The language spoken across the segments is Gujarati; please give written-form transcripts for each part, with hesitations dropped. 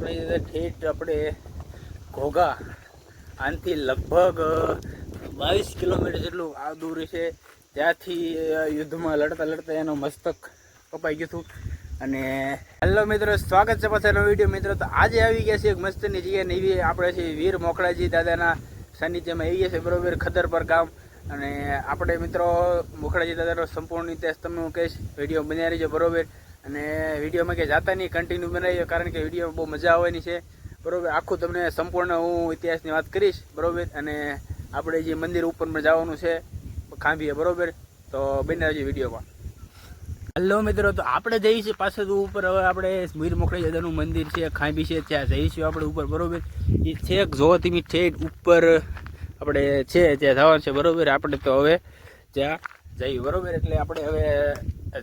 મોકળી ઠેઠ આપણે ઘોઘા આનથી લગભગ 22 કિલોમીટર જેટલું આ દૂર છે. ત્યાંથી યુદ્ધમાં લડતા લડતા એનો મસ્તક કપાઈ ગયું હતું. અને હેલો મિત્રો, સ્વાગત છે પાછા નવો વિડીયો. મિત્રો, તો આજે આવી ગયા છે એક મસ્તની જગ્યા એવી આપણે છે વીર મોખળાજી દાદાના સાનિધ્યમાં આવી ગયા છે, બરોબર, ખદરપર ગામ. અને આપણે મિત્રો મોખળાજી દાદાનો સંપૂર્ણ ઇતિહાસ તમને હું કહીશ, વિડીયો બનાવી રહીજો, બરોબર. અને વિડીયોમાં કે જાતા નહીં, કન્ટિન્યુ બનાવીએ, કારણ કે વિડીયો બહુ મજા આવવાની છે, બરોબર. આખું તમને સંપૂર્ણ હું ઇતિહાસની વાત કરીશ, બરોબર. અને આપણે જે મંદિર ઉપર જવાનું છે ખાંભીએ, બરોબર, તો બને રહીજો વિડીયોમાં. હેલો મિત્રો, તો આપણે જઈએ છીએ પાછળ ઉપર. હવે આપણે વીર મોખળાજી દાદાનું મંદિર છે ખાંભી છે, ત્યાં જઈશું આપણે ઉપર, બરોબર. એ છેક જો તમે ઠેઠ ઉપર આપણે છે ત્યાં જવાનું છે, બરોબર. આપણે તો હવે ત્યાં જઈએ, બરોબર. એટલે આપણે હવે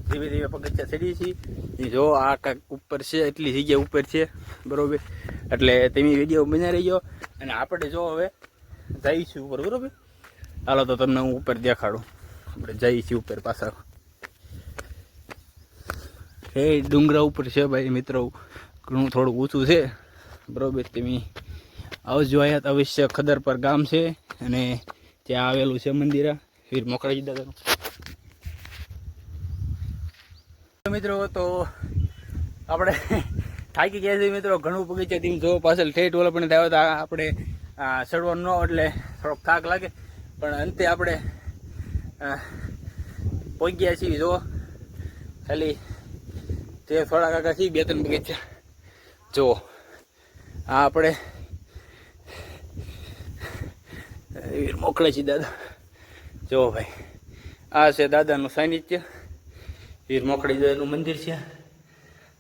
ધીમે ધીમે પગથિયા ચડીએ છીએ. જો આ કાંઈક ઉપર છે, એટલી જગ્યા ઉપર છે, બરોબર. એટલે તમે વિડીયો બનાવી રહીજો. અને આપણે જો હવે જઈશું ઉપર, બરોબર. હાલો તો તમને હું ઉપર દેખાડું. આપણે જઈએ છીએ ઉપર પાછા. એ ડુંગરા ઉપર છે ભાઈ મિત્રો, ઘણું થોડું ઊંચું છે, બરોબર. તમે આવજો, અહીંયા અવશ્ય ખદરપર ગામ છે અને ત્યાં આવેલું છે મંદિર વીર મોખળાજી દાદાનું. મિત્રો, તો આપણે થાકી ગયા છીએ મિત્રો, ઘણું પગથિયા તમે જો પાછળ ઠેઠ ઓલા પણ આવ્યા હતા. આપણે ચડવાનું ન એટલે થોડોક થાક લાગે, પણ અંતે આપણે પહોંચી ગયા છીએ. જો ખાલી તે થોડા કાકા છીએ, 2-3 પગથિયા જો આ આપણે વીર મોખળાજી દાદા જો ભાઈ, આ છે દાદાનું સાનિધ્ય, વીર મોખળાજી દાદાનું મંદિર છે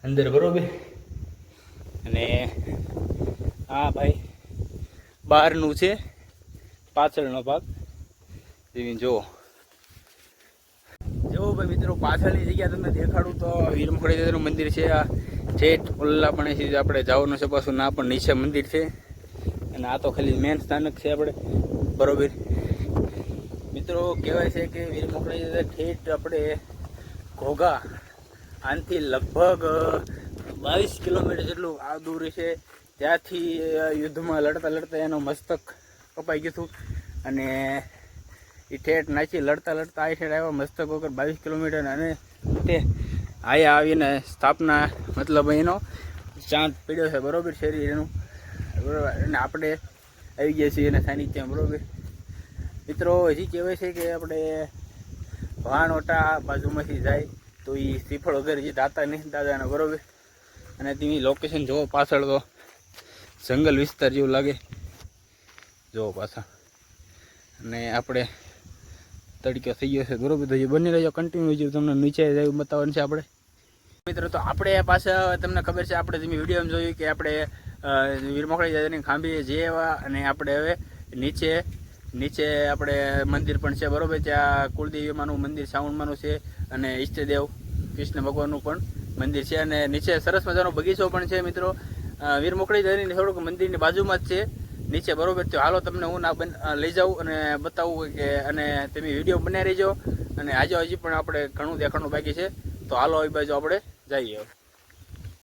અંદર, બરોબર. અને આ ભાઈ બહારનું છે, પાછળનો ભાગ તમે જુઓ. જો ભાઈ મિત્રો, પાછળની જગ્યા તમને દેખાડું તો વીર મોખળાજી દાદાનું મંદિર છે. આ ઠેઠ ઓલ્લા પણ આપણે જવાનું છે પાછું, ના પણ નીચે મંદિર છે. અને આ તો ખાલી મેન સ્થાનક છે આપણે, બરોબર. મિત્રો, કહેવાય છે કે વીર મોખળાજી દાદા ઠેઠ આપણે ઘોઘા આનથી લગભગ 22 કિલોમીટર જેટલું આ દૂર છે. ત્યાંથી યુદ્ધમાં લડતા લડતા એનો મસ્તક કપાઈ ગયું હતું. અને એ ઠેઠ નાચી લડતા લડતા આ ઠેઠ આવ્યા મસ્તક વગર 22 કિલોમીટર. અને તે આયા આવીને સ્થાપના, મતલબ એનો ચાંદ પીડ્યો છે, બરોબર, શરીર એનું, બરોબર. અને આપણે આવી ગયા છીએ એના સાનિધ્યમાં, બરોબર. મિત્રો, હજી કહેવાય છે કે આપણે વાહનોટા બાજુમાંથી જાય તો એ શ્રીફળ વગર જે દાતા નહીં દાદાના, બરોબર. અને તમે લોકેશન જુઓ પાછળ, તો જંગલ વિસ્તાર જેવું લાગે, જુઓ પાછળ. અને આપણે તડક્યો થઈ ગયો છે, બરોબર. તો જે બની રહેજો, કન્ટિન્યુ જો તમને નીચે જાય બતાવવાનું છે આપણે. મિત્રો, તો આપણે પાછા તમને ખબર છે, આપણે તમે વિડીયોમાં જોયું કે આપણે વીર મોખળાજી દાદાની ખાંભી જેવા. અને આપણે હવે નીચે આપણે મંદિર પણ છે, બરોબર. ત્યાં કુળદેવીમાનું મંદિર, શ્રાવણમાનું છે, અને ઈષ્ટદેવ કૃષ્ણ ભગવાનનું પણ મંદિર છે. અને નીચે સરસ મજાનો બગીચો પણ છે મિત્રો. વીર મોખળાજી દાદાની થોડુંક મંદિરની બાજુમાં જ છે નીચે, બરોબર. તો હાલો તમને હું લઈ જાઉં અને બતાવું કે, અને તમે વિડીયો બનાવી રહીજો. અને આજે હજી પણ આપણે ઘણું દેખાડવાનું બાકી છે, તો હાલો એ બાજુ આપણે જઈએ.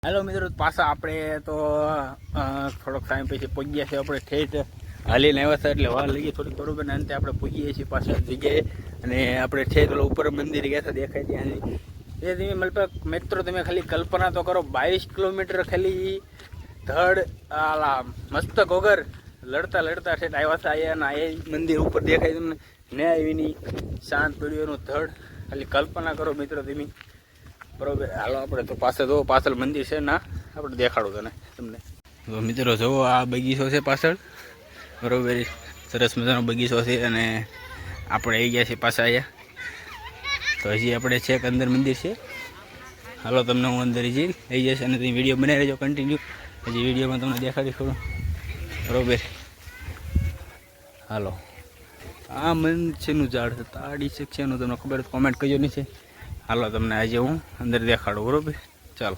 હાલો મિત્રો, પાછા આપણે તો થોડોક ટાઈમ પછી પહોંચી ગયા છે. આપણે ઠેઠ હાલીને આવ્યા હતા એટલે વાર લઈએ થોડીક, બરોબર. ને અંતે આપણે પહોંચીએ છીએ પાછા જગ્યાએ. અને આપણે ઠેઠ ઉપર મંદિર ગયા હતા, દેખાય ત્યાં એ તમે મતલબ મિત્રો, તમે ખાલી કલ્પના તો કરો, 22 કિલોમીટર ખાલી ધડ આલા મસ્તક વગર લડતા લડતા ઠેઠ આવ્યા હતા. અહીંયા એ મંદિર ઉપર દેખાય તમને, ને આવીની શાંત પડ્યું એનું ધડ, ખાલી કલ્પના કરો મિત્રો તમે, બરોબર. હાલો આપણે તો પાછળ મંદિર છે ના, આપણે દેખાડું તમને. તો મિત્રો જુઓ, આ બગીચો છે પાછળ, બરોબર. સરસ મજાનો બગીચો છે. અને આપણે આવી ગયા છીએ પાછા અહીંયા. તો હજી આપણે છેક અંદર મંદિર છે. હાલો તમને હું અંદર જઈ આવી જશે, અને તમે વિડીયો બનાવી રહેજો કન્ટિન્યુ. હજી વિડીયોમાં તમને દેખાડી થોડું, બરોબર. હાલો, આ મનછેનું ઝાડ છે, તાડી છે એનું તમને ખબર કોમેન્ટ કરજો નહીં છે. હાલો તમને આજે હું અંદર દેખાડું, બરોબર. ચાલો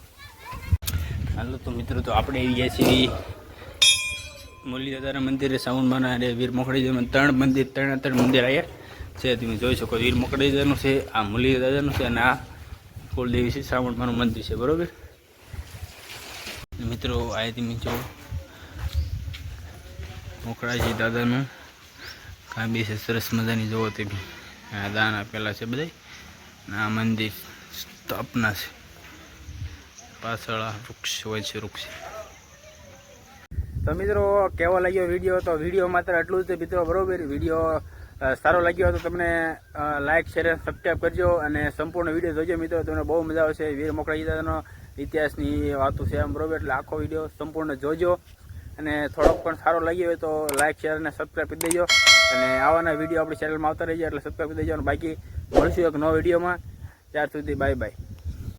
હાલો. તો મિત્રો, તો આપણે આવી ગયા છીએ મુરલી દાદાના મંદિરે, શ્રાવણમાના અને વીર મોખળાજી ત્રણ મંદિર આવ્યા છે. તમે જોઈ શકો, વીર મોખળાજી દાદાનું છે, આ મુરલી દાદાનું છે, અને આ કુળદેવી છે શ્રાવણમાનું મંદિર છે, બરોબર. મિત્રો આ તમે જો મોખરાજી દાદાનું કાંઈ બી છે સરસ મજાની જોવો તે બી આ દાન આપેલા છે બધા. આ મંદિર સ્થાપના છે, પાછળ વૃક્ષ હોય છે વૃક્ષ. તો મિત્રો કેવો લાગ્યો વિડીયો? તો વિડીયો માત્ર એટલું જ મિત્રો, બરોબર. વિડીયો સારો લાગ્યો તો તમને લાઇક શેર અને સબસ્ક્રાઈબ કરજો અને સંપૂર્ણ વિડીયો જોજો મિત્રો, તમને બહુ મજા આવશે. વીર મોખરાજી દાદાનો ઇતિહાસની વાતો છે આમ, બરોબર. એટલે આખો વિડીયો સંપૂર્ણ જોજો અને થોડોક પણ સારો લાગ્યો હોય તો લાઇક શેર અને સબસ્ક્રાઈબ કરી દેજો. અને આવાના વિડીયો આપણી ચેનલમાં આવતા રહેજો એટલે સબસ્ક્રાઈબ કરી દેજો. અને બાકી મળશું એક નવા વિડીયોમાં. ત્યાર સુધી બાય બાય.